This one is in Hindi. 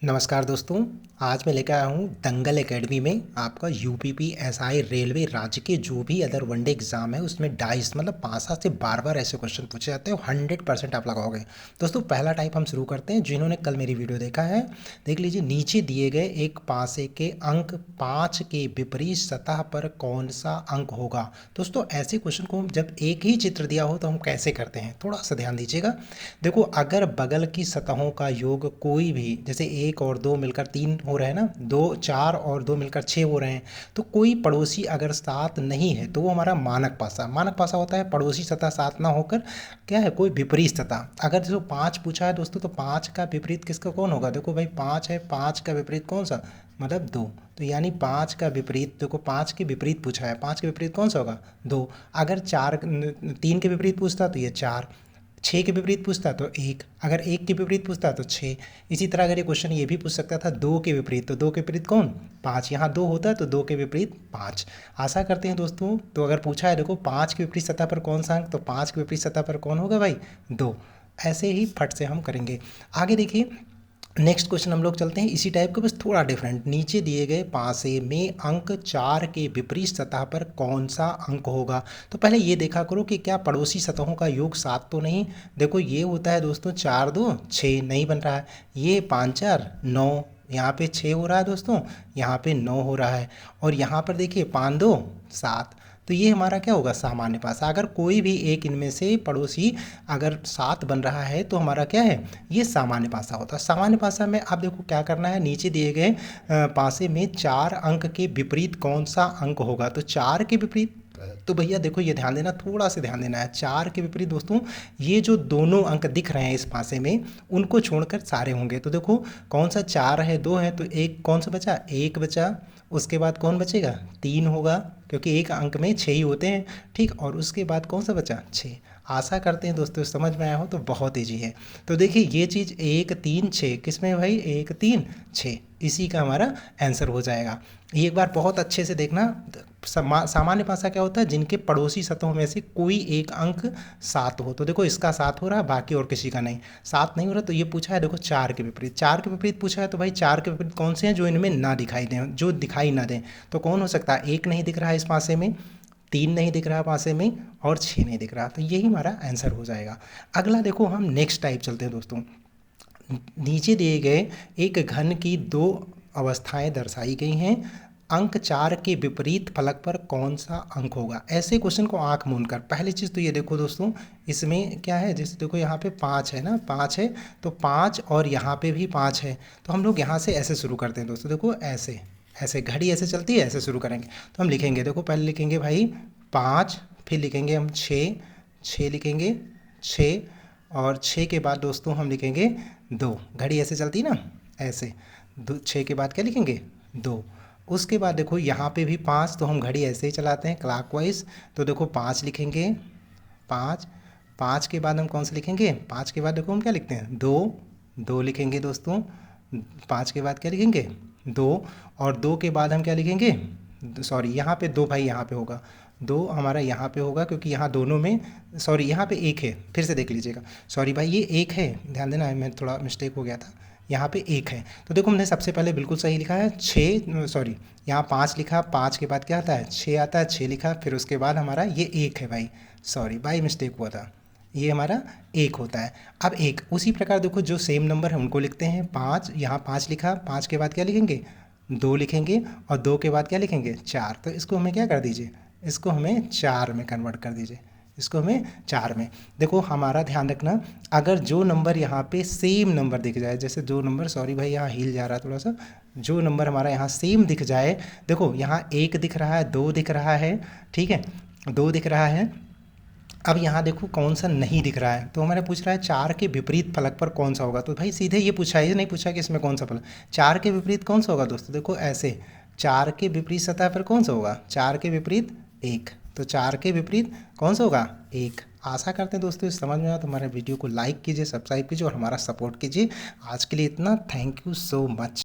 नमस्कार दोस्तों। आज मैं लेकर आया हूँ दंगल एकेडमी में आपका यूपीपी एसआई रेलवे राज्य के जो भी अदर वनडे एग्जाम है उसमें डाइस मतलब 5 से बार ऐसे क्वेश्चन पूछे जाते हैं। 100% आप लगाओगे। दोस्तों पहला टाइप हम शुरू करते हैं। जिन्होंने कल मेरी वीडियो देखा है देख लीजिए, नीचे दिए गए एक पासे के अंक 5 के विपरीत सतह पर कौन सा अंक होगा। दोस्तों ऐसे क्वेश्चन को जब एक ही चित्र दिया हो तो हम कैसे करते हैं, थोड़ा सा ध्यान दीजिएगा। देखो, अगर बगल की सतहों का योग कोई भी, जैसे 1 और 2 मिलकर 3 हो रहे हैं ना, 2 4 और 2 मिलकर 6 हो रहे हैं, तो कोई पड़ोसी अगर साथ नहीं है तो वो हमारा मानक पासा होता है। पड़ोसी सतह साथ ना होकर क्या है, कोई विपरीत सतह। अगर जो 5 पूछा है दोस्तों, तो 5 का विपरीत किसका कौन होगा। देखो भाई 5 है, 5 का विपरीत कौन सा, मतलब 2। तो यानी 5 का विपरीत, देखो 5 के विपरीत पूछा है, 5 के विपरीत कौन सा होगा, 2। अगर 3 के विपरीत पूछता तो ये 4, 6 के विपरीत पूछता तो 1, अगर 1 के विपरीत पूछता तो 6। इसी तरह अगर ये क्वेश्चन ये भी पूछ सकता था 2 के विपरीत, तो 2 के विपरीत कौन, 5। यहाँ 2 होता है तो 2 के विपरीत 5। आशा करते हैं दोस्तों, तो अगर पूछा है देखो 5 के विपरीत सतह पर कौन सा अंक, तो 5 के विपरीत सतह पर कौन होगा भाई, 2। ऐसे ही फट से हम करेंगे। आगे देखिए, नेक्स्ट क्वेश्चन हम लोग चलते हैं इसी टाइप का, बस थोड़ा डिफरेंट। नीचे दिए गए पासे में अंक 4 के विपरीत सतह पर कौन सा अंक होगा। तो पहले ये देखा करो कि क्या पड़ोसी सतहों का योग 7 तो नहीं। देखो ये होता है दोस्तों 4 2 6, नहीं बन रहा है। ये 5 4 9, यहाँ पे 6 हो रहा है दोस्तों, यहाँ पे 9 हो रहा है। और यहाँ पर देखिए 5 2 7, तो ये हमारा क्या होगा, सामान्य पासा। अगर कोई भी एक इनमें से पड़ोसी अगर 7 बन रहा है तो हमारा क्या है, ये सामान्य पासा होता है। सामान्य पासा में आप देखो क्या करना है, नीचे दिए गए पासे में 4 अंक के विपरीत कौन सा अंक होगा। तो 4 के विपरीत, तो भैया देखो ये ध्यान देना, थोड़ा सा ध्यान देना है। 4 के विपरीत दोस्तों, ये जो दोनों अंक दिख रहे हैं इस पासे में, उनको छोड़कर सारे होंगे। तो देखो कौन सा 4 है, 2 है, तो एक कौन सा बचा, 1 बचा। उसके बाद कौन बचेगा, 3 होगा, क्योंकि एक अंक में 6 ही होते हैं, ठीक। और उसके बाद कौन सा बचा, 6। आशा करते हैं दोस्तों समझ में आया हो, तो बहुत ईजी है। तो देखिए ये चीज़ 1 3 6 किस में भाई, 1 3 6, इसी का हमारा आंसर हो जाएगा। ये एक बार बहुत अच्छे से देखना। सामान्य पासा क्या होता है, जिनके पड़ोसी सतहों में से कोई एक अंक 7 हो। तो देखो इसका 7 हो रहा है, बाकी और किसी का नहीं। 7 नहीं हो रहा, तो ये पूछा है देखो 4 के विपरीत। 4 के विपरीत पूछा है, तो भाई 4 के विपरीत कौन से हैं जो इनमें ना दिखाई दें, जो दिखाई ना दें। तो कौन हो सकता है, 1 नहीं दिख रहा है इस पासे में, 3 नहीं दिख रहा पासे में, और 6 नहीं दिख रहा। तो यही हमारा आंसर हो जाएगा। अगला देखो, हम नेक्स्ट टाइप चलते हैं दोस्तों। नीचे दिए गए एक घन की 2 अवस्थाएं दर्शाई गई हैं। अंक 4 के विपरीत फलक पर कौन सा अंक होगा। ऐसे क्वेश्चन को आंख मूंद कर, पहली चीज़ तो ये देखो दोस्तों, इसमें क्या है, जैसे देखो यहाँ पे 5 है ना, 5 है, तो 5 और यहाँ पे भी 5 है। तो हम लोग यहाँ से ऐसे शुरू करते हैं दोस्तों। देखो ऐसे ऐसे घड़ी ऐसे चलती है, ऐसे शुरू करेंगे। तो हम लिखेंगे, देखो पहले लिखेंगे भाई 5, फिर लिखेंगे हम 6, 6 लिखेंगे 6, और 6 के बाद दोस्तों हम लिखेंगे 2। घड़ी ऐसे चलती ना, ऐसे 6 के बाद क्या लिखेंगे, 2। उसके बाद देखो यहाँ पे भी 5, तो हम घड़ी ऐसे ही चलाते हैं क्लॉकवाइज। तो देखो 5 लिखेंगे, 5, 5 के बाद हम कौन सा लिखेंगे, 5 के बाद देखो हम क्या लिखते हैं, 2, 2 लिखेंगे दोस्तों। 5 के बाद क्या लिखेंगे, 2, और 2 के बाद हम क्या लिखेंगे, सॉरी यहाँ पे 2 भाई यहाँ पे होगा, 2 हमारा यहाँ पे होगा, क्योंकि यहाँ दोनों में, सॉरी यहाँ पे 1 है, फिर से देख लीजिएगा। सॉरी भाई ये 1 है, ध्यान देना, मैं थोड़ा मिस्टेक हो गया था, यहाँ पे 1 है। तो देखो हमने सबसे पहले बिल्कुल सही लिखा है 6, सॉरी यहाँ 5 लिखा, 5 के बाद क्या आता है, 6 आता है, 6 लिखा, फिर उसके बाद हमारा ये 1 है भाई, सॉरी भाई मिस्टेक हुआ था, ये हमारा 1 होता है। अब 1 उसी प्रकार देखो जो सेम नंबर है उनको लिखते हैं। 5, यहाँ 5 लिखा, 5 के बाद क्या लिखेंगे, 2 लिखेंगे, और 2 के बाद क्या लिखेंगे, 4। तो इसको हमें क्या कर दीजिए, इसको हमें 4 में कन्वर्ट कर दीजिए, इसको हमें 4 में। देखो हमारा ध्यान रखना, अगर जो नंबर यहाँ पे सेम नंबर दिख जाए, जैसे जो नंबर, सॉरी भाई यहाँ हिल जा रहा है थोड़ा सा, जो नंबर हमारा यहाँ सेम दिख जाए, देखो यहाँ 1 दिख रहा है, 2 दिख रहा है, ठीक है, 2 दिख रहा है। अब यहाँ देखो कौन सा नहीं दिख रहा है, तो हमारे पूछ रहा है 4 के विपरीत फलक पर कौन सा होगा। तो भाई सीधे ये पूछा है, ये नहीं पूछा कि इसमें कौन सा फलक, 4 के विपरीत कौन सा होगा दोस्तों, देखो ऐसे 4 के विपरीत सतह पर कौन सा होगा, 4 के विपरीत 1। तो 4 के विपरीत कौन सा होगा, 1। आशा करते हैं दोस्तों इस समझ में आया, तो हमारे वीडियो को लाइक कीजिए, सब्सक्राइब कीजिए और हमारा सपोर्ट कीजिए। आज के लिए इतना, थैंक यू सो मच।